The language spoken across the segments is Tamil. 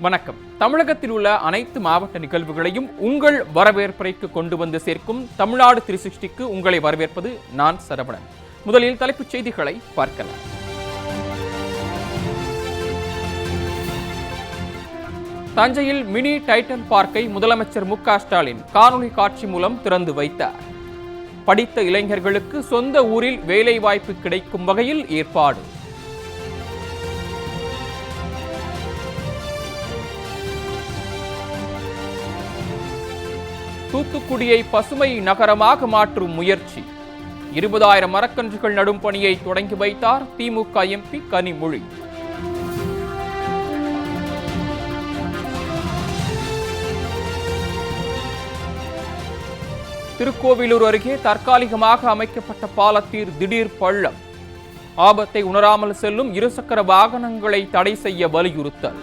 வணக்கம். தமிழகத்தில் உள்ள அனைத்து மாவட்ட நிகழ்வுகளையும் உங்கள் வரவேற்பறைக்கு கொண்டு வந்து சேர்க்கும் தமிழ்நாடு 360க்கு உங்களை வரவேற்பது நான் சரவணன். முதலில் தலைப்புச் செய்திகளை பார்க்கலாம். தஞ்சையில் மினி டைட்டன் பார்க்கை முதலமைச்சர் மு.க. ஸ்டாலின் காணொலி காட்சி மூலம் திறந்து வைத்தார். படித்த இளைஞர்களுக்கு சொந்த ஊரில் வேலைவாய்ப்பு கிடைக்கும் வகையில் ஏற்பாடு. தூத்துக்குடியை பசுமை நகரமாக மாற்றும் முயற்சி. 20,000 மரக்கன்றுகள் நடும் பணியை தொடங்கி வைத்தார் திமுக எம்பி கனிமொழி. திருக்கோவிலூர் அருகே தற்காலிகமாக அமைக்கப்பட்ட பாலத்தில் திடீர் பள்ளம். ஆபத்தை உணராமல் செல்லும் இருசக்கர வாகனங்களை தடை செய்ய வலியுறுத்தல்.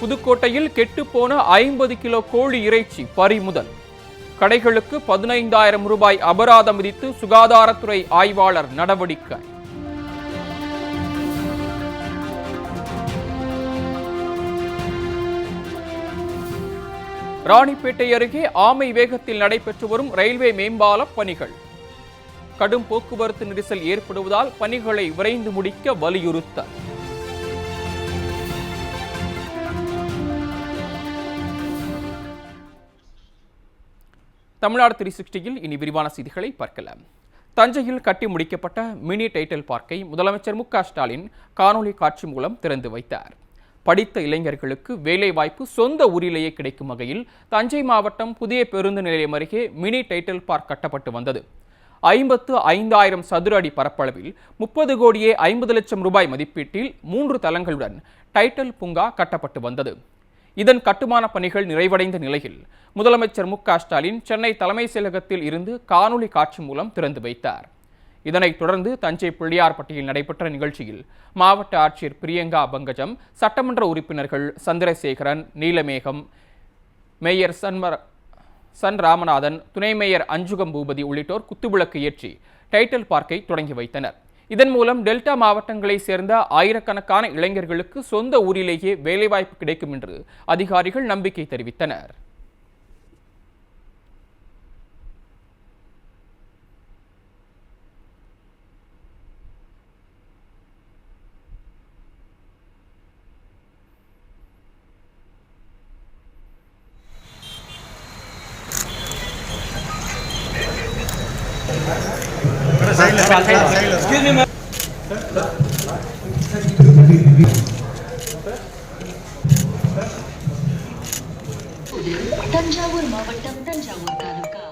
புதுக்கோட்டையில் கெட்டுப்போன 50 கிலோ கோழி இறைச்சி பறிமுதல். கடைகளுக்கு 15,000 ரூபாய் அபராதம் விதித்து சுகாதாரத்துறை ஆய்வாளர் நடவடிக்கை. ராணிப்பேட்டை அருகே ஆமை வேகத்தில் நடைபெற்று வரும் ரயில்வே மேம்பால பணிகள். கடும் போக்குவரத்து நெரிசல் ஏற்படுவதால் பணிகளை விரைந்து முடிக்க வலியுறுத்தல். தமிழ்நாடு 360யில் இனி விரிவான செய்திகளை பார்க்கலாம். தஞ்சையில் கட்டி முடிக்கப்பட்ட மினி டைட்டில் பார்க்கை முதலமைச்சர் மு.க. ஸ்டாலின் காணொலி காட்சி மூலம் திறந்து வைத்தார். படித்த இளைஞர்களுக்கு வேலைவாய்ப்பு சொந்த ஊரிலேயே கிடைக்கும் வகையில் தஞ்சை மாவட்டம் புதிய பேருந்து நிலையம் அருகே மினி டைட்டில் பார்க் கட்டப்பட்டு வந்தது. 55,000 சதுர அடி பரப்பளவில் 30 கோடியே 50 லட்சம் ரூபாய் மதிப்பீட்டில் 3 தளங்களுடன் டைட்டில் பூங்கா கட்டப்பட்டு வந்தது. இதன் கட்டுமான பணிகள் நிறைவடைந்த நிலையில் முதலமைச்சர் மு.க. ஸ்டாலின் சென்னை தலைமைச் செயலகத்தில் இருந்து காணொலி காட்சி மூலம் திறந்து வைத்தார். இதனைத் தொடர்ந்து தஞ்சை பிள்ளையார்பட்டியில் நடைபெற்ற நிகழ்ச்சியில் மாவட்ட ஆட்சியர் பிரியங்கா பங்கஜம், சட்டமன்ற உறுப்பினர்கள் சந்திரசேகரன், நீலமேகம், மேயர் சன் ராமநாதன், துணை மேயர் அஞ்சுகம் பூபதி உள்ளிட்டோர் குத்துவிளக்கு ஏற்றி டைட்டில் பார்க்கை தொடங்கி வைத்தனர். இதன் மூலம் டெல்டா மாவட்டங்களைச் சேர்ந்த ஆயிரக்கணக்கான இளைஞர்களுக்கு சொந்த ஊரிலேயே வேலைவாய்ப்பு கிடைக்கும் என்று அதிகாரிகள் நம்பிக்கை தெரிவித்தனர். தஞ்சாவூர் மாவட்டம் தஞ்சாவூர் தாலுகா.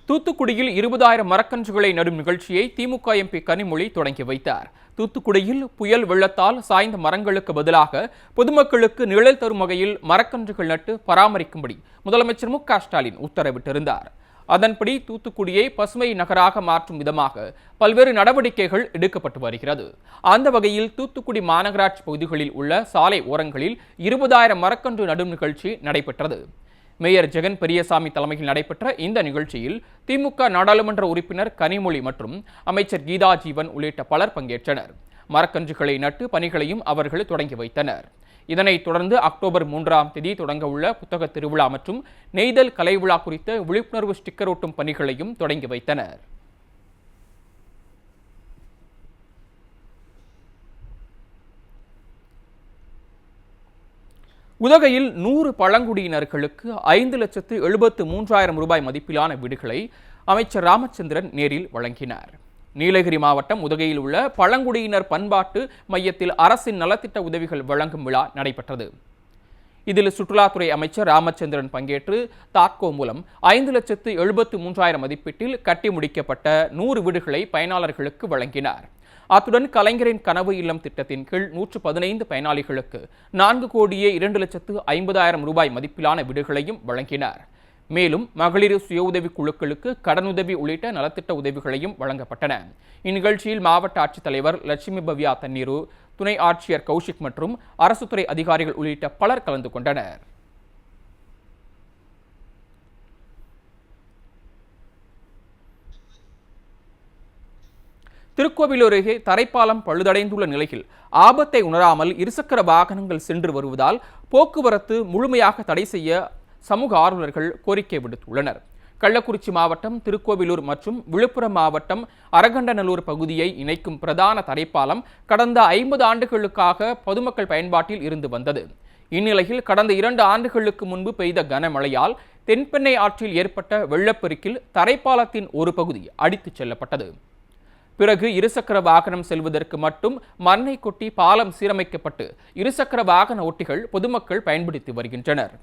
தூத்துக்குடியில் 20,000 மரக்கன்றுகளை நடும் நிகழ்ச்சியை திமுக எம்பி கனிமொழி தொடங்கி வைத்தார். தூத்துக்குடியில் புயல் வெள்ளத்தால் சாய்ந்த மரங்களுக்கு பதிலாக பொதுமக்களுக்கு நிழல் தரும் வகையில் மரக்கன்றுகள் நட்டு பராமரிக்கும்படி முதலமைச்சர் மு.க. ஸ்டாலின் உத்தரவிட்டிருந்தார். அதன்படி தூத்துக்குடியை பசுமை நகராக மாற்றும் விதமாக பல்வேறு நடவடிக்கைகள் எடுக்கப்பட்டு வருகிறது. அந்த வகையில் தூத்துக்குடி மாநகராட்சி பகுதிகளில் உள்ள சாலை ஓரங்களில் 20,000 மரக்கன்று நடும் நிகழ்ச்சி நடைபெற்றது. மேயர் ஜெகன் பெரியசாமி தலைமையில் நடைபெற்ற இந்த நிகழ்ச்சியில் திமுக நாடாளுமன்ற உறுப்பினர் கனிமொழி மற்றும் அமைச்சர் கீதா ஜீவன் உள்ளிட்ட பலர் பங்கேற்றனர். மரக்கன்றுகளை நட்டு பணிகளையும் அவர்கள் தொடங்கி வைத்தனர். இதனைத் தொடர்ந்து அக்டோபர் 3ஆம் தேதி தொடங்க உள்ள புத்தக திருவிழா மற்றும் நெய்தல் கலை விழா குறித்த விழிப்புணர்வு ஸ்டிக்கர் ஒட்டும் பணிகளையும் தொடங்கி வைத்தனர். உதகையில் 100 பழங்குடியினர்களுக்கு 5,73,000 ரூபாய் மதிப்பிலான வீடுகளை அமைச்சர் ராமச்சந்திரன் நேரில் வழங்கினார். நீலகிரி மாவட்டம் உதகையில் உள்ள பழங்குடியினர் பண்பாட்டு மையத்தில் அரசின் நலத்திட்ட உதவிகள் வழங்கும் விழா நடைபெற்றது. இதில் சுற்றுலாத்துறை அமைச்சர் ராமச்சந்திரன் பங்கேற்று தாட்கோ மூலம் 5,73,000 மதிப்பீட்டில் கட்டி முடிக்கப்பட்ட 100 வீடுகளை பயனாளர்களுக்கு வழங்கினார். அத்துடன் கலைஞரின் கனவு இல்லம் திட்டத்தின் கீழ் 115 பயனாளிகளுக்கு 4,02,50,000 ரூபாய் மதிப்பிலான வீடுகளையும் வழங்கினார். மேலும் மகளிர் சுய உதவி குழுக்களுக்கு கடனுதவி உள்ளிட்ட நலத்திட்ட உதவிகளையும் வழங்கப்பட்டன. இந்நிகழ்ச்சியில் மாவட்ட ஆட்சித்தலைவர் லட்சுமி பவ்யா தண்ணீரு, துணை ஆட்சியர் கௌஷிக் மற்றும் அரசு துறை அதிகாரிகள் உள்ளிட்ட பலர் கலந்து கொண்டனர். திருக்கோவிலூர் அருகே தரைப்பாலம் பழுதடைந்துள்ள நிலையில் ஆபத்தை உணராமல் இருசக்கர வாகனங்கள் சென்று வருவதால் போக்குவரத்து முழுமையாக தடை செய்ய சமூக ஆர்வலர்கள் கோரிக்கை விடுத்துள்ளனர். கள்ளக்குறிச்சி மாவட்டம் திருக்கோவிலூர் மற்றும் விழுப்புரம் மாவட்டம் அரகண்டநல்லூர் பகுதியை இணைக்கும் பிரதான தரைப்பாலம் கடந்த 50 ஆண்டுகளுக்காக பொதுமக்கள் பயன்பாட்டில் இருந்து வந்தது. இந்நிலையில் கடந்த 2 ஆண்டுகளுக்கு முன்பு பெய்த கனமழையால் தென்பெண்ணை ஆற்றில் ஏற்பட்ட வெள்ளப்பெருக்கில் தரைப்பாலத்தின் ஒரு பகுதி அடித்துச் செல்லப்பட்டது. பிறகு இருசக்கர வாகனம் செல்வதற்கு மட்டும் மண்ணை கொட்டி பாலம் சீரமைக்கப்பட்டு இருசக்கர வாகன ஓட்டிகள் பொதுமக்கள் பயன்படுத்தி வருகின்றனர்.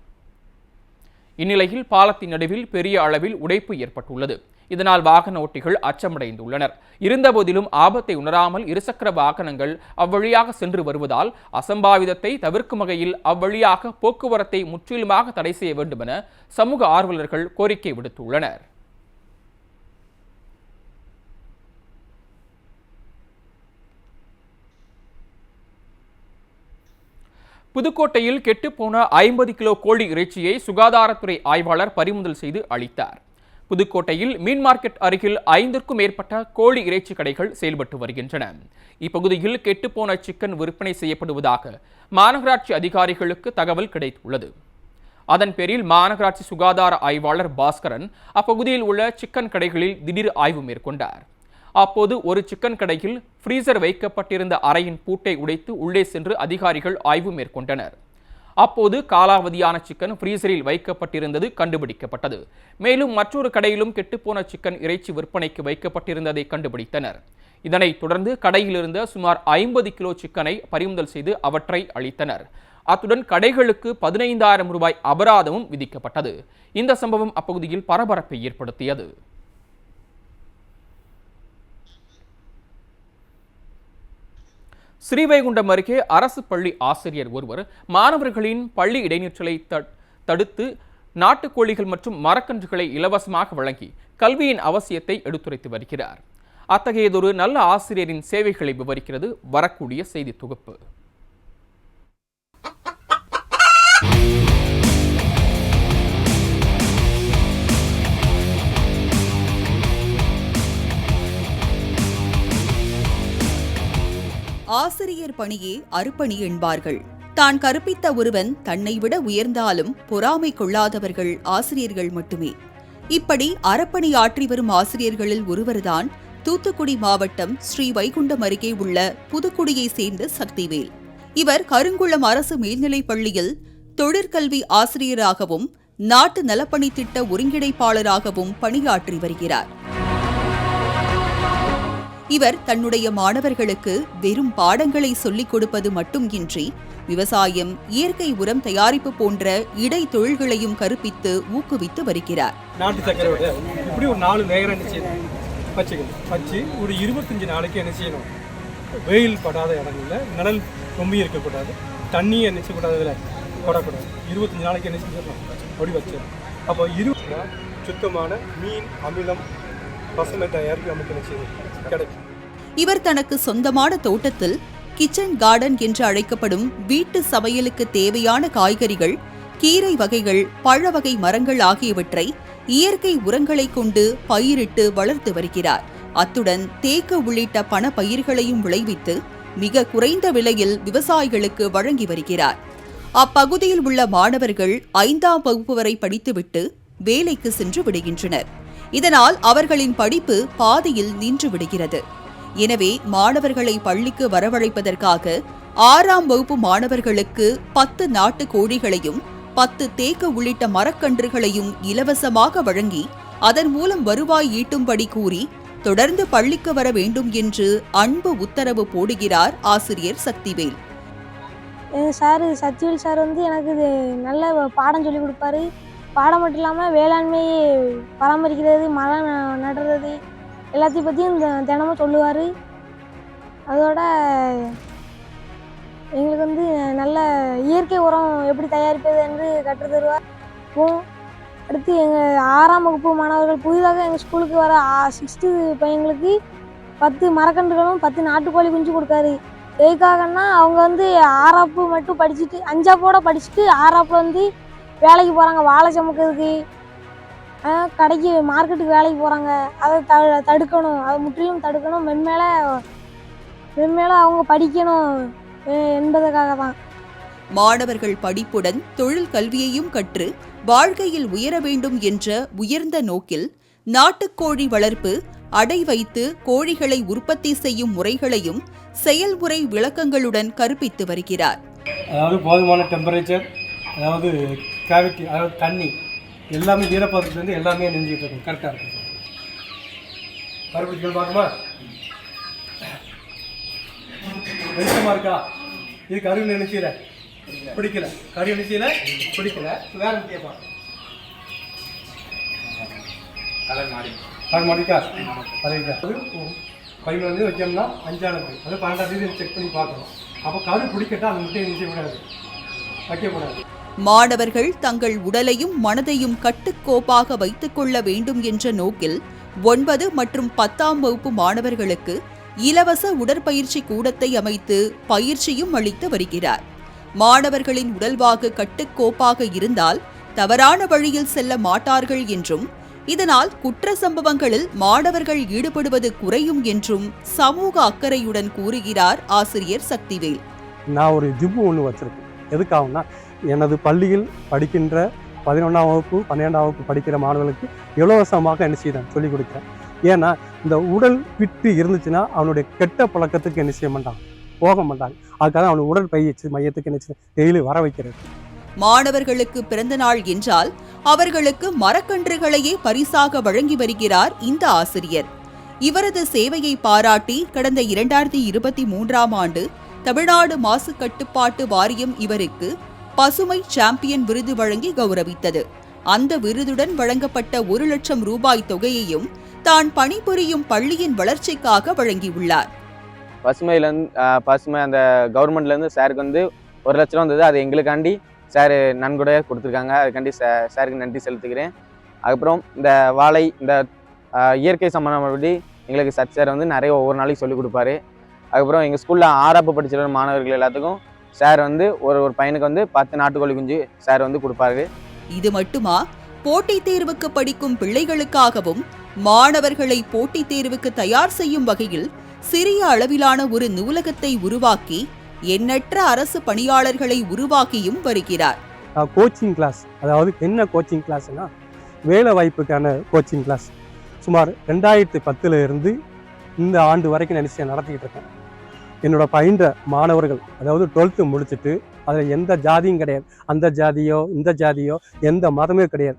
இந்நிலையில் பாலத்தின் நடுவில் பெரிய அளவில் உடைப்பு ஏற்பட்டுள்ளது. இதனால் வாகன ஓட்டிகள் அச்சமடைந்துள்ளனர். இருந்தபோதிலும் ஆபத்தை உணராமல் இருசக்கர வாகனங்கள் அவ்வழியாக சென்று வருவதால் அசம்பாவிதத்தை தவிர்க்கும் வகையில் அவ்வழியாக போக்குவரத்தை முற்றிலுமாக தடை செய்ய வேண்டும் என சமூக ஆர்வலர்கள் கோரிக்கை விடுத்துள்ளனர். புதுக்கோட்டையில் கெட்டுப்போன 50 கிலோ கோழி இறைச்சியை சுகாதாரத்துறை ஆய்வாளர் பறிமுதல் செய்து அளித்தார். புதுக்கோட்டையில் மீன் மார்க்கெட் அருகில் 5க்கும் மேற்பட்ட கோழி இறைச்சி கடைகள் செயல்பட்டு வருகின்றன. இப்பகுதியில் கெட்டுப்போன சிக்கன் விற்பனை செய்யப்படுவதாக மாநகராட்சி அதிகாரிகளுக்கு தகவல் கிடைத்துள்ளது. அதன் பேரில் மாநகராட்சி சுகாதார ஆய்வாளர் பாஸ்கரன் அப்பகுதியில் உள்ள சிக்கன் கடைகளில் திடீர் ஆய்வு மேற்கொண்டார். அப்போது ஒரு சிக்கன் கடையில் ஃப்ரீசர் வைக்கப்பட்டிருந்த அறையின் பூட்டை உடைத்து உள்ளே சென்று அதிகாரிகள் ஆய்வு மேற்கொண்டனர். அப்போது காலாவதியான சிக்கன் ஃப்ரீசரில் வைக்கப்பட்டிருந்தது கண்டுபிடிக்கப்பட்டது. மேலும் மற்றொரு கடையிலும் கெட்டுப்போன சிக்கன் இறைச்சி விற்பனைக்கு வைக்கப்பட்டிருந்ததை கண்டுபிடித்தனர். இதனைத் தொடர்ந்து கடையில் இருந்த சுமார் 50 கிலோ சிக்கனை பறிமுதல் செய்து அவற்றை அளித்தனர். அத்துடன் கடைகளுக்கு 15,000 ரூபாய் அபராதமும் விதிக்கப்பட்டது. இந்த சம்பவம் அப்பகுதியில் பரபரப்பை ஏற்படுத்தியது. ஸ்ரீவைகுண்டம் அருகே அரசு பள்ளி ஆசிரியர் ஒருவர் மாணவர்களின் பள்ளி இடைநிற்றலை தடுத்து நாட்டுக்கோழிகள் மற்றும் மரக்கன்றுகளை இலவசமாக வழங்கி கல்வியின் அவசியத்தை எடுத்துரைத்து வருகிறார். அத்தகையதொரு நல்ல ஆசிரியரின் சேவைகளை விவரிக்கிறது வரக்கூடிய செய்தி தொகுப்பு. ஆசிரியர் பணியே அருப்பணி என்பார்கள். தான் கற்பித்த ஒருவன் தன்னை விட உயர்ந்தாலும் பொறாமை கொள்ளாதவர்கள் ஆசிரியர்கள் மட்டுமே. இப்படி அறப்பணி ஆற்றி வரும் ஆசிரியர்களில் ஒருவர்தான் தூத்துக்குடி மாவட்டம் ஸ்ரீவைகுண்டம் அருகே உள்ள புதுக்குடியை சேர்ந்த சக்திவேல். இவர் கருங்குளம் அரசு மேல்நிலைப் பள்ளியில் தொழிற்கல்வி ஆசிரியராகவும் நாட்டு நலப்பணி திட்ட ஒருங்கிணைப்பாளராகவும் பணியாற்றி வருகிறார். இவர் தன்னுடைய மாணவர்களுக்கு வெறும் பாடங்களை சொல்லிக் கொடுப்பது மட்டுமின்றி விவசாயம், இயற்கை உரம் தயாரிப்பு போன்ற இடை தொழில்களையும் கற்பித்து ஊக்குவித்து வருகிறார். நாட்டு சக்கரை இப்படி ஒரு 4 லேயர் என்ன செய்யணும் வச்சு ஒரு 25 நாளைக்கு என்ன செய்யணும், வெயில் படாத இடங்கள்ல நிழல் ரொம்ப இருக்கக்கூடாது, தண்ணி என்ன செய்யக்கூடாது, இதில் போடக்கூடாது. 25 நாளைக்கு என்ன செஞ்சிடணும் அப்படி வச்சிடணும். அப்போ 20 சுத்தமான மீன் அமிலம் பசுமை தயாரிப்பு நமக்கு என்ன செய்யணும் கிடைக்கும். இவர் தனக்கு சொந்தமான தோட்டத்தில் கிச்சன் கார்டன் என்று அழைக்கப்படும் வீட்டு சமையலுக்கு தேவையான காய்கறிகள், கீரை வகைகள், பழ வகை மரங்கள் ஆகியவற்றை இயற்கை உரங்களை கொண்டு பயிரிட்டு வளர்த்து வருகிறார். அத்துடன் தேக்கு உள்ளிட்ட பண பயிர்களையும் விளைவித்து மிக குறைந்த விலையில் விவசாயிகளுக்கு வழங்கி வருகிறார். அப்பகுதியில் உள்ள மாணவர்கள் 5ஆம் வகுப்பு வரை படித்துவிட்டு வேலைக்கு சென்று விடுகின்றனர். இதனால் அவர்களின் படிப்பு பாதியில் நின்று விடுகிறது. எனவே மாணவர்களை பள்ளிக்கு வரவழைப்பதற்காக 6ஆம் வகுப்பு மாணவர்களுக்கு 10 நாட்டு கோழிகளையும் 10 தேக்கு உள்ளிட்ட மரக்கன்றுகளையும் இலவசமாக வழங்கி அதன் மூலம் வருவாய் ஈட்டும்படி கூறி தொடர்ந்து பள்ளிக்கு வர வேண்டும் என்று அன்பு உத்தரவு போடுகிறார் ஆசிரியர் சக்திவேல். சக்திவேல் சார் எனக்கு நல்ல பாடம் சொல்லி கொடுப்பாரு. பாடம் மட்டும் இல்லாமல் வேளாண்மையை பராமரிக்கிறது, மரம் நடுறது எல்லாத்தையும் பற்றியும் தினமும் சொல்லுவார். அதோட எங்களுக்கு நல்ல இயற்கை உரம் எப்படி தயாரிப்பது என்று கற்று தருவார். அடுத்து எங்கள் 6ஆம் வகுப்பு மாணவர்கள் புதிதாக எங்கள் ஸ்கூலுக்கு வர 6th பையங்களுக்கு 10 மரக்கன்றுகளும் 10 நாட்டுக்கோழி குஞ்சு கொடுக்காரு. எதுக்காகன்னா அவங்க வந்து 6ஆப்பு மட்டும் படிச்சுட்டு 5ஆப்போட படிச்சுட்டு 6ஆப்பில் வந்து வேலைக்கு போகிறாங்க, வாழை சுமக்கிறதுக்கு, கடைக்கு மார்க்கெட்டுக்கு வேலைக்கு போகிறாங்க. அதை தடுக்கணும், அதை முற்றிலும் தடுக்கணும். மென்மேல அவங்க படிக்கணும் என்பதற்காக தான். மாணவர்கள் படிப்புடன் தொழில் கல்வியையும் கற்று வாழ்க்கையில் உயர வேண்டும் என்ற உயர்ந்த நோக்கில் நாட்டுக்கோழி வளர்ப்பு, அடை வைத்து கோழிகளை உற்பத்தி செய்யும் முறைகளையும் செயல்முறை விளக்கங்களுடன் கற்பித்து வருகிறார். அதாவது போதுமான டெம்பரேச்சர், அதாவது கேவிட்டி, அதாவது தண்ணி எல்லாமே ஈரப்பதத்துலேருந்து எல்லாமே நெஞ்சிட்டு இருக்கும், கரெக்டாக இருக்கும். கருப்பிடிக்கல் பார்க்குமா, வெளிச்சமாக இருக்கா? இது கருவி நினைச்சில பிடிக்கல, கறி நினைச்சில பிடிக்கல, வேற கேட்பா கலர் மாடிக்கா கரைக்கா. அது பையில வந்து வைக்கணும்னா 5ஆம் பை, அது 12ஆம் தேதி செக் பண்ணி பார்க்கணும். அப்போ கரு பிடிக்கட்டா அந்த முட்டையை நிச்சயக்கூடாது, வைக்கக்கூடாது. மாணவர்கள் தங்கள் உடலையும் மனதையும் கட்டுக்கோப்பாக வைத்துக் கொள்ள வேண்டும் என்ற நோக்கில் 9 மற்றும் 10ஆம் வகுப்பு மாணவர்களுக்கு இலவச உடற்பயிற்சி கூடத்தை அமைத்து பயிற்சியும் அளித்து வருகிறார். மாணவர்களின் உடல்வாகு கட்டுக்கோப்பாக இருந்தால் தவறான வழியில் செல்ல மாட்டார்கள் என்றும், இதனால் குற்ற சம்பவங்களில் மாணவர்கள் ஈடுபடுவது குறையும் என்றும் சமூக அக்கறையுடன் கூறுகிறார் ஆசிரியர் சக்திவேல். நான் ஒரு ஜிம் ஒன்று வச்சிருக்கேன். எதுக்காகனா, எனது பள்ளியில் படிக்கின்ற 11ஆம் வகுப்பு 12ஆம் வகுப்பு படிக்கிற மாணவர்களுக்கு இலவசமாக என்ன செய்யறேன் சொல்லிக் கொடுக்குறேன். ஏன்னா இந்த உடல் விட்டு இருந்துச்சுன்னா அவனுடைய கெட்ட பழக்கத்துக்கு என்ன செய்ய மாட்டான், போக மாட்டாங்க. அதுக்காக அவனுடைய உடற்பயிற்சி மையத்துக்கு என்ன செய்ய டெய்லி வர வைக்கிறது. மாணவர்களுக்கு பிறந்த நாள் என்றால் அவர்களுக்கு மரக்கன்றுகளையே பரிசாக வழங்கி வருகிறார் இந்த ஆசிரியர். இவரது சேவையை பாராட்டி கடந்த 2023ஆம் ஆண்டு தமிழ்நாடு மாசு கட்டுப்பாட்டு வாரியம் இவருக்கு பசுமை சாம்பியன் விருது வழங்கி கௌரவித்தது. அந்த விருதுடன் வழங்கப்பட்ட 1 லட்சம் ரூபாய் தொகையையும் தான் பணிபுரியும் பள்ளியின் வளர்ச்சிக்காக வழங்கியுள்ளார். பசுமை அந்த கவர்மெண்ட்லேருந்து சாருக்கு வந்து 1 லட்சம் வந்தது. அது எங்களுக்காண்டி சார் நன்கொடையாக கொடுத்துருக்காங்க. அதுக்காண்டி சாருக்கு நன்றி செலுத்துக்கிறேன். அதுக்கப்புறம் இந்த வாழை, இந்த இயற்கை சம்பந்தப்படி எங்களுக்கு சார் வந்து நிறைய ஒவ்வொரு நாளைக்கு சொல்லிக் கொடுப்பாரு. அதுக்கப்புறம் எங்கள் ஸ்கூலில் 6ஆப்பு படிச்சிருக்கிற மாணவர்கள் எல்லாத்துக்கும் சார் வந்து ஒரு பையனுக்கு வந்து 10 நாட்டுக்கோழி குஞ்சு சார் வந்து கொடுப்பாரு. இது மட்டுமா, போட்டித் தேர்வுக்கு படிக்கும் பிள்ளைகளுக்காகவும் மாணவர்களை போட்டித் தேர்வுக்கு தயார் செய்யும் வகையில் சிறிய அளவிலான ஒரு நூலகத்தை உருவாக்கி எண்ணற்ற அரசு பணியாளர்களை உருவாக்கியும் வருகிறார். கோச்சிங் கிளாஸ், அதாவது என்ன கோச்சிங் கிளாஸ்னா, வேலை வாய்ப்புக்கான கோச்சிங் கிளாஸ் சுமார் 2010 இருந்து இந்த ஆண்டு வரைக்கும் நினைச்சு நடத்திக்கிட்டு இருக்கேன். என்னோட பயின்ற மாணவர்கள், அதாவது 12th முடிச்சுட்டு அதில் எந்த ஜாதியும் கிடையாது, அந்த ஜாதியோ இந்த ஜாதியோ எந்த மதமே கிடையாது,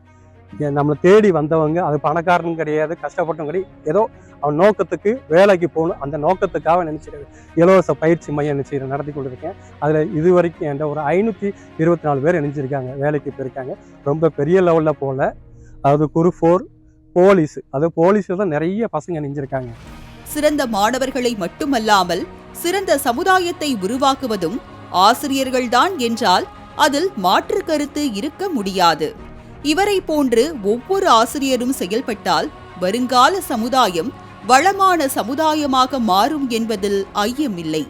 நம்மளை தேடி வந்தவங்க, அது பணக்காரனும் கிடையாது, கஷ்டப்பட்டும் கிடையாது, ஏதோ அவன் நோக்கத்துக்கு வேலைக்கு போகணும், அந்த நோக்கத்துக்காக நினைச்சிருக்கேன். இலவச பயிற்சி மையம் நினைச்சு நடத்தி கொண்டிருக்கேன். அதில் இது வரைக்கும் என்ற ஒரு 524 பேர் நினைச்சிருக்காங்க, வேலைக்கு போயிருக்காங்க. ரொம்ப பெரிய லெவலில் போல, அதாவது குரூப் 4 போலீஸ், அது போலீஸில் தான் நிறைய பசங்க நினைஞ்சிருக்காங்க. சிறந்த மாணவர்களை மட்டுமல்லாமல் சிறந்த சமுதாயத்தை உருவாக்குவதும் ஆசிரியர்கள்தான் என்றால் அதில் மாற்று கருத்து இருக்க முடியாது. இவரை போன்று ஒவ்வொரு ஆசிரியரும் செயல்பட்டால் வருங்கால சமுதாயம் வளமான சமுதாயமாக மாறும் என்பதில் ஐயமில்லை.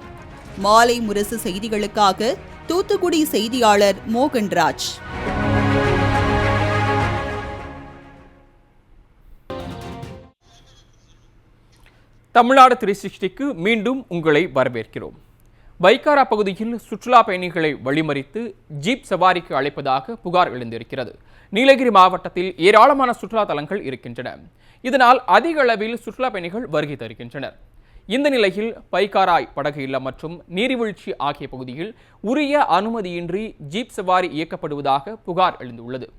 மாலை முரசு செய்திகளுக்காக தூத்துக்குடி செய்தியாளர் மோகன்ராஜ். தமிழ்நாடு 360க்கு மீண்டும் உங்களை வரவேற்கிறோம். பைக்காரா பகுதியில் சுற்றுலா பயணிகளை வழிமறித்து ஜீப் சவாரிக்கு அழைப்பதாக புகார் எழுந்திருக்கிறது. நீலகிரி மாவட்டத்தில் ஏராளமான சுற்றுலா தலங்கள் இருக்கின்றன. இதனால் அதிக அளவில் சுற்றுலா பயணிகள் வருகை தருகின்றனர். இந்த நிலையில் பைக்காராய் படகு இல்லம் மற்றும் நீர்வீழ்ச்சி ஆகிய பகுதியில் உரிய அனுமதியின்றி ஜீப் சவாரி இயக்கப்படுவதாக புகார் எழுந்துள்ளது.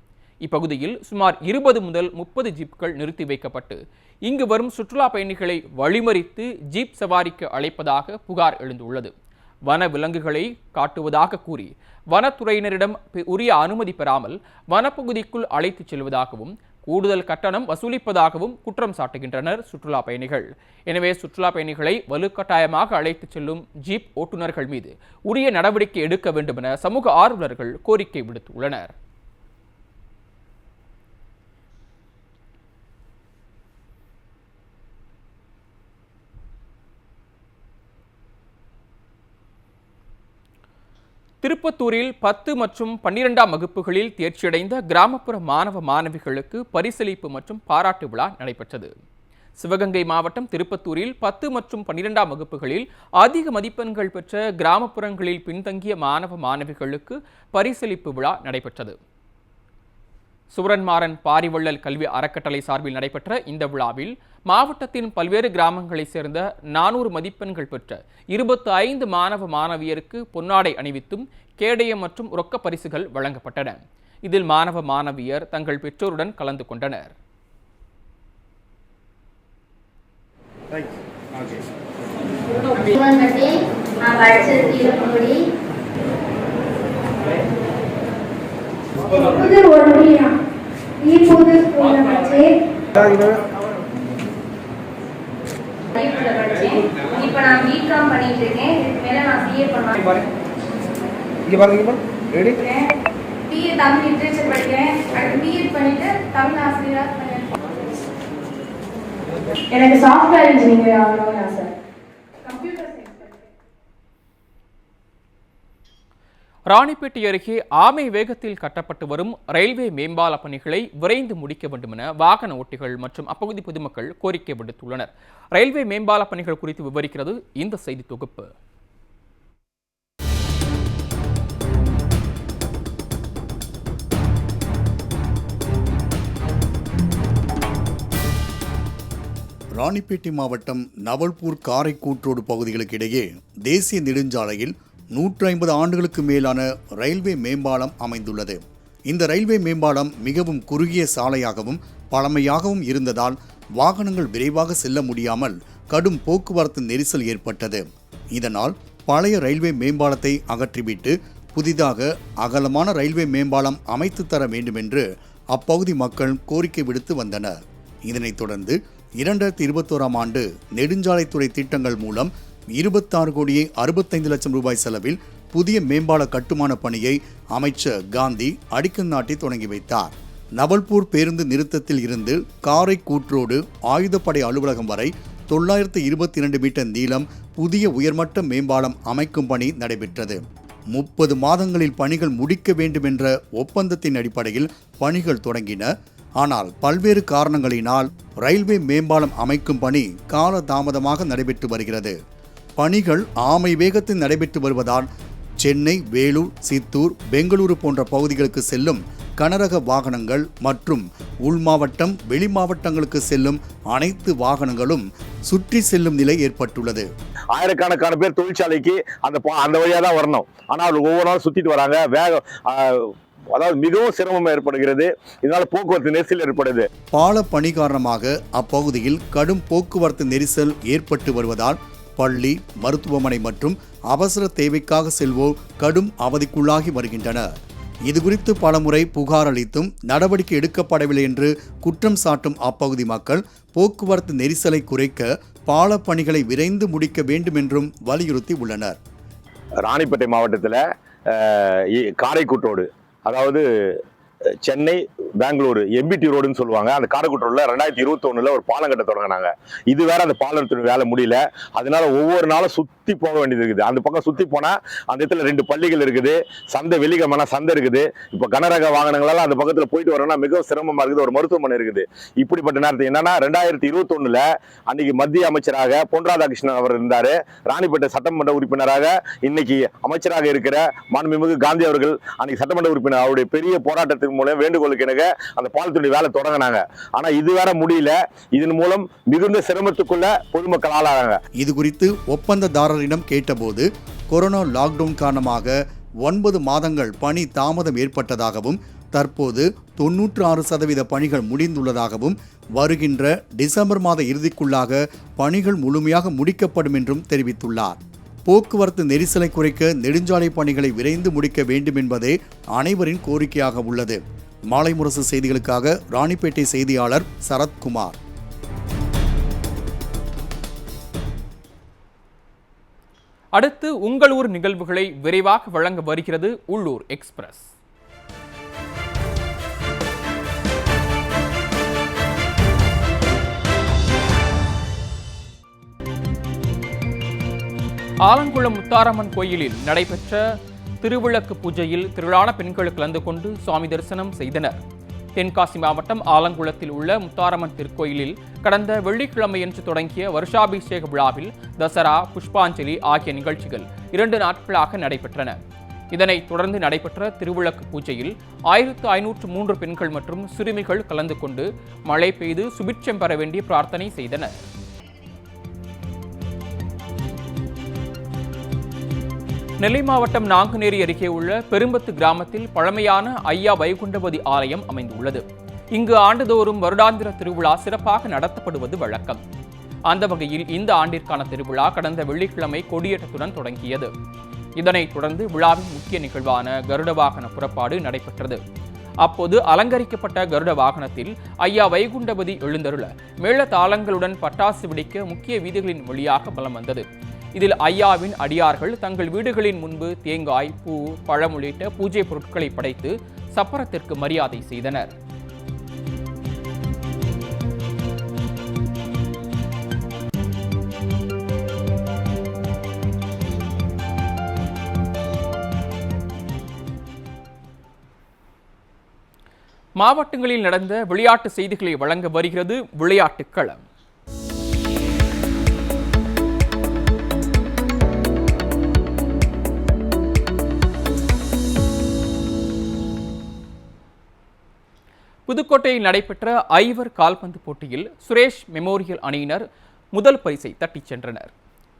இப்பகுதியில் சுமார் 20 முதல் 30 ஜீப்கள் நிறுத்தி வைக்கப்பட்டு இங்கு வரும் சுற்றுலா பயணிகளை வழிமறித்து ஜீப் சவாரிக்கு அழைப்பதாக புகார் எழுந்துள்ளது. வன விலங்குகளை காட்டுவதாக கூறி வனத்துறையினரிடம் உரிய அனுமதி பெறாமல் வனப்பகுதிக்குள் அழைத்துச் செல்வதாகவும் கூடுதல் கட்டணம் வசூலிப்பதாகவும் குற்றம் சாட்டுகின்றனர் சுற்றுலா பயணிகள். எனவே சுற்றுலா பயணிகளை வலுக்கட்டாயமாக அழைத்துச் செல்லும் ஜீப் ஓட்டுநர்கள் மீது உரிய நடவடிக்கை எடுக்க வேண்டும் என சமூக ஆர்வலர்கள் கோரிக்கை விடுத்துள்ளனர். திருப்பத்தூரில் 10 மற்றும் 12ஆம் வகுப்புகளில் தேர்ச்சியடைந்த கிராமப்புற மாணவ மாணவிகளுக்கு பரிசளிப்பு மற்றும் பாராட்டு விழா நடைபெற்றது. சிவகங்கை மாவட்டம் திருப்பத்தூரில் 10 மற்றும் 12ஆம் வகுப்புகளில் அதிக மதிப்பெண்கள் பெற்ற கிராமப்புறங்களில் பின்தங்கிய மாணவ மாணவிகளுக்கு பரிசளிப்பு விழா நடைபெற்றது. சுரன்மாறன் பாரிவள்ளல் கல்வி அறக்கட்டளை சார்பில் நடைபெற்ற இந்த விழாவில் மாவட்டத்தின் பல்வேறு கிராமங்களைச் சேர்ந்த 400 மதிப்பெண்கள் பெற்ற 25 மாணவ மாணவியருக்கு பொன்னாடை அணிவித்தும் கேடயம் மற்றும் ரொக்க பரிசுகள் வழங்கப்பட்டன. இதில் மாணவ மாணவியர் தங்கள் பெற்றோருடன் கலந்து கொண்டனர். இப்போ நான் பிகாம் பண்ணிட்டு இருக்கேன். இதுக்கு மேல நான் சிஏ பண்ணுவேன். பிஏ தமிழ் லிட்ரேச்சர் படிக்கிறேன். அடுத்து பிஎட் பண்ணிட்டு தமிழ் ஆசிரியரா பண்ணேன். எனக்கு சாஃப்ட்வேர் இன்ஜினியர் ஆகணும்னு ஆசை. கம்ப்யூட்டர் சயின்ஸ் படிக்கிறேன். ராணிப்பேட்டை அருகே ஆமை வேகத்தில் கட்டப்பட்டு வரும் ரயில்வே மேம்பால பணிகளை விரைந்து முடிக்க வேண்டும் என வாகன ஓட்டிகள் மற்றும் அப்பகுதி பொதுமக்கள் கோரிக்கை விடுத்துள்ளனர். ரயில்வே மேம்பால பணிகள் குறித்து விவரிக்கிறது இந்த செய்தி தொகுப்பு. ராணிப்பேட்டை மாவட்டம் நவல்பூர் காரைக்கூற்றோடு பகுதிகளுக்கு இடையே தேசிய நெடுஞ்சாலையில் 150 ஆண்டுகளுக்கு மேலான ரயில்வே மேம்பாலம் அமைந்துள்ளது. இந்த ரயில்வே மேம்பாலம் மிகவும் குறுகிய சாலையாகவும் பழமையாகவும் இருந்ததால் வாகனங்கள் விரைவாக செல்ல முடியாமல் கடும் போக்குவரத்து நெரிசல் ஏற்பட்டது. இதனால் பழைய ரயில்வே மேம்பாலத்தை அகற்றிவிட்டு புதிதாக அகலமான ரயில்வே மேம்பாலம் அமைத்து தர வேண்டும் என்று அப்பகுதி மக்கள் கோரிக்கை விடுத்து வந்தனர். இதனைத் தொடர்ந்து 2021ஆம் ஆண்டு நெடுஞ்சாலைத்துறை திட்டங்கள் மூலம் 26 கோடியே 65 லட்சம் ரூபாய் செலவில் புதிய மேம்பால கட்டுமான பணியை அமைச்சர் காந்தி அடிக்கல் நாட்டி தொடங்கி வைத்தார். நவல்பூர் பேருந்து நிறுத்தத்தில் இருந்து காரைக்கூற்றோடு ஆயுதப்படை அலுவலகம் வரை 922 மீட்டர் நீளம் புதிய உயர்மட்ட மேம்பாலம் அமைக்கும் பணி நடைபெற்றது. 30 மாதங்களில் பணிகள் முடிக்க வேண்டும் என்ற ஒப்பந்தத்தின் அடிப்படையில் பணிகள் தொடங்கின. ஆனால் பல்வேறு காரணங்களினால் ரயில்வே மேம்பாலம் அமைக்கும் பணி காலதாமதமாக நடைபெற்று வருகிறது. பணிகள் ஆமை வேகத்தில் நடைபெற்று வருவதால் சென்னை, வேலூர், சித்தூர், பெங்களூரு போன்ற பகுதிகளுக்கு செல்லும் கனரக வாகனங்கள் மற்றும் உள் மாவட்டம், வெளி மாவட்டங்களுக்கு செல்லும் அனைத்து வாகனங்களும் சுற்றி செல்லும் நிலை ஏற்பட்டுள்ளது. ஆயிரக்கணக்கான பேர் தொழிற்சாலைக்கு அந்த வழியாக தான் வரணும். ஆனால் ஒவ்வொரு நாளும் சுத்திட்டு வராங்க. அதாவது மிகவும் சிரமம் ஏற்படுகிறது. இதனால போக்குவரத்து நெரிசல் ஏற்படுது. பால பணி காரணமாக அப்பகுதியில் கடும் போக்குவரத்து நெரிசல் ஏற்பட்டு வருவதால் பள்ளி, மருத்துவமனை மற்றும் அவசர தேவைக்காக செல்வோர் கடும் அவதிக்குள்ளாகி வருகின்றனர். இதுகுறித்து பலமுறை புகார் அளித்தும் நடவடிக்கை எடுக்கப்படவில்லை என்று குற்றம் சாட்டும் அப்பகுதி மக்கள் போக்குவரத்து நெரிசலை குறைக்க பால பணிகளை விரைந்து முடிக்க வேண்டும் என்றும் வலியுறுத்தி உள்ளனர். ராணிப்பேட்டை மாவட்டத்தில் காரைக்கூற்றோடு, அதாவது சென்னை, பெங்களூரு எம்பிடி ரோடுன்னு சொல்லுவாங்க. அந்த காரைக்குடி ரோட்ல 2021 ஒரு பாலம் கட்ட தொடங்கினாங்க. இது வேற அந்த பாலத்தின் வேலை முடியல. அதனால ஒவ்வொரு நாளும் சுத்தி போக வேண்டியது இருக்குது. அந்த பக்கம் சுத்தி போனா அந்த இடத்துல 2 பள்ளிகள் இருக்குது, சந்தை, வெள்ளிக்கிழமை சந்தை இருக்குது. இப்போ கனரக வாகனங்களால அந்த பக்கத்துல போயிட்டு வரணும்னா மிகவும் சிரமமா இருக்குது. ஒரு மருத்துவமனை இருக்குது. இப்படிப்பட்ட நேரத்தில் என்னன்னா 2021 அன்னைக்கு மத்திய அமைச்சராக பொன் ராதாகிருஷ்ணன் அவர் இருந்தாரு. ராணிப்பேட்டை சட்டமன்ற உறுப்பினராக இன்னைக்கு அமைச்சராக இருக்கிற மாண்புமிகு காந்தி அவர்கள் அன்னைக்கு சட்டமன்ற உறுப்பினர் அவருடைய பெரிய போராட்டத்தின் மூலம் வேண்டுகோளுக்கு எனக்கு அந்த பாலத்துடைய வேலை தொடங்கினாங்க. ஆனா இது வேற முடியல. இதன் மூலம் மிகுந்த சிரமத்துக்குள்ள பொதுமக்கள் ஆளாகிறாங்க. இது குறித்து ஒப்பந்ததாரரிடம் கேட்டபோது கொரோனா லாக்டவுன் காரணமாக 9 மாதங்கள் பணி தாமதம் ஏற்பட்டதாகவும் தற்போது 96% பணிகள் முடிந்துள்ளதாகவும் வருகின்ற டிசம்பர் மாத இறுதிக்குள்ளாக பணிகள் முழுமையாக முடிக்கப்படும் என்றும் தெரிவித்துள்ளார். போக்குவரத்து நெரிசலை குறைக்க நெடுஞ்சாலை பணிகளை விரைந்து முடிக்க வேண்டும் என்பதே அனைவரின் கோரிக்கையாக உள்ளது. மாலை முரசு செய்திகளுக்காக ராணிப்பேட்டை செய்தியாளர் சரத்குமார். அடுத்து உங்கள் ஊர் நிகழ்வுகளை விரைவாக வழங்க வருகிறது உள்ளூர் எக்ஸ்பிரஸ். ஆலங்குளம் முத்தாரம்மன் கோயிலில் நடைபெற்ற திருவிளக்கு பூஜையில் திரளான பெண்கள் கலந்து கொண்டு சுவாமி தரிசனம் செய்தனர். தென்காசி மாவட்டம் ஆலங்குளத்தில் உள்ள முத்தாரம்மன் திருக்கோயிலில் கடந்த வெள்ளிக்கிழமையன்று தொடங்கிய வருஷாபிஷேக விழாவில் தசரா, புஷ்பாஞ்சலி ஆகிய நிகழ்ச்சிகள் 2 நாட்களாக நடைபெற்றன. இதனைத் தொடர்ந்து நடைபெற்ற திருவிளக்கு பூஜையில் 1503 பெண்கள் மற்றும் சிறுமிகள் கலந்து கொண்டு மழை பெய்து சுபிட்சம் பெற வேண்டி பிரார்த்தனை செய்தனர். நெல்லை மாவட்டம் நாங்குநேரி அருகே உள்ள பெரும்பத்து கிராமத்தில் பழமையான ஐயா வைகுண்டபதி ஆலயம் அமைந்துள்ளது. இங்கு ஆண்டுதோறும் வருடாந்திர திருவிழா சிறப்பாக நடத்தப்படுவது வழக்கம். அந்த வகையில் இந்த ஆண்டிற்கான திருவிழா கடந்த வெள்ளிக்கிழமை கொடியேற்றத்துடன் தொடங்கியது. இதனைத் தொடர்ந்து விழாவின் முக்கிய நிகழ்வான கருட வாகன புறப்பாடு நடைபெற்றது. அப்போது அலங்கரிக்கப்பட்ட கருட வாகனத்தில் ஐயா வைகுண்டபதி எழுந்தருள மேள தாளங்களுடன் பட்டாசு வெடிக்க முக்கிய வீதிகளின் வழியாக வலம் வந்தது. இதில் ஐயாவின் அடியார்கள் தங்கள் வீடுகளின் முன்பு தேங்காய், பூ, பழம் உள்ளிட்ட பூஜை பொருட்களை படைத்து சப்பரத்திற்கு மரியாதை செய்தனர். மாவட்டங்களில் நடந்த விளையாட்டு செய்திகளை வழங்க வருகிறது விளையாட்டுக் களம். புதுக்கோட்டையில் நடைபெற்ற ஐவர் கால்பந்து போட்டியில் சுரேஷ் மெமோரியல் அணியினர் முதல் பரிசை தட்டிச் சென்றனர்.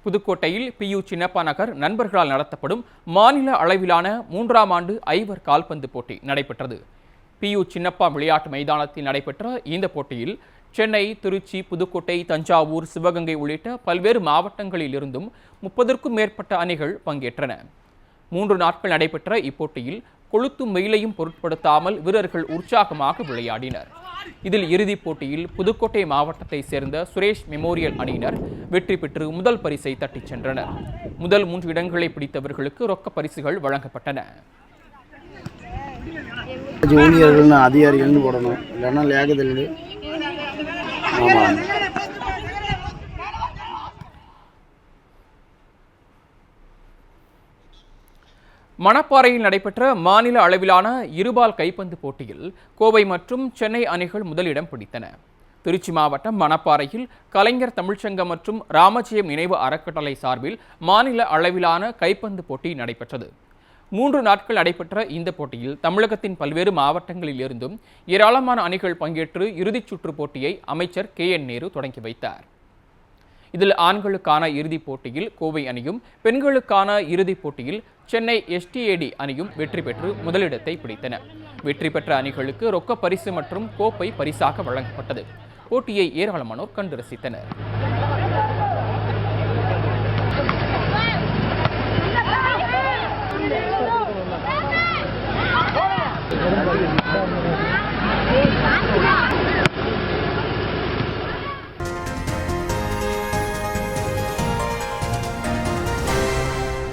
புதுக்கோட்டையில் PU சின்னப்பா நகர் நண்பர்களால் நடத்தப்படும் மாநில அளவிலான 3ஆம் ஆண்டு ஐவர் கால்பந்து போட்டி நடைபெற்றது. PU சின்னப்பா விளையாட்டு மைதானத்தில் நடைபெற்ற இந்த போட்டியில் சென்னை, திருச்சி, புதுக்கோட்டை, தஞ்சாவூர், சிவகங்கை உள்ளிட்ட பல்வேறு மாவட்டங்களில் இருந்தும் 30க்கும் மேற்பட்ட அணிகள் பங்கேற்றன. 3 நாட்கள் நடைபெற்ற இப்போட்டியில் கொளுத்தும் வெயிலையும் பொருட்படுத்தாமல் வீரர்கள் உற்சாகமாக விளையாடினர். இதில் இறுதிப் போட்டியில் புதுக்கோட்டை மாவட்டத்தை சேர்ந்த சுரேஷ் மெமோரியல் அணியினர் வெற்றி பெற்று முதல் பரிசை தட்டிச் சென்றனர். முதல் 3 இடங்களை பிடித்தவர்களுக்கு ரொக்க பரிசுகள் வழங்கப்பட்டன. ஜூனியர்கள் அதிகாரிகள்னு போடணும், இல்லைன்னா லேகதில். ஆமாம். மணப்பாறையில் நடைபெற்ற மாநில அளவிலான இருபால் கைப்பந்து போட்டியில் கோவை மற்றும் சென்னை அணிகள் முதலிடம் பிடித்தன. திருச்சி மாவட்டம் மணப்பாறையில் கலைஞர் தமிழ்ச்சங்கம் மற்றும் ராமஜெயம் நினைவு அறக்கட்டளை சார்பில் மாநில அளவிலான கைப்பந்து போட்டி நடைபெற்றது. 3 நாட்கள் நடைபெற்ற இந்த போட்டியில் தமிழகத்தின் பல்வேறு மாவட்டங்களில் இருந்தும் ஏராளமான அணிகள் பங்கேற்று இறுதிச் சுற்று போட்டியை அமைச்சர் KN நேரு தொடங்கி வைத்தார். இதில் ஆண்களுக்கான இறுதிப் போட்டியில் கோவை அணியும், பெண்களுக்கான இறுதிப் போட்டியில் சென்னை STAD அணியும் வெற்றி பெற்று முதலிடத்தை பிடித்தன. வெற்றி பெற்ற அணிகளுக்கு ரொக்க பரிசு மற்றும் கோப்பை பரிசாக வழங்கப்பட்டது. போட்டியை ஏராளமானோர் கண்டு ரசித்தனர்.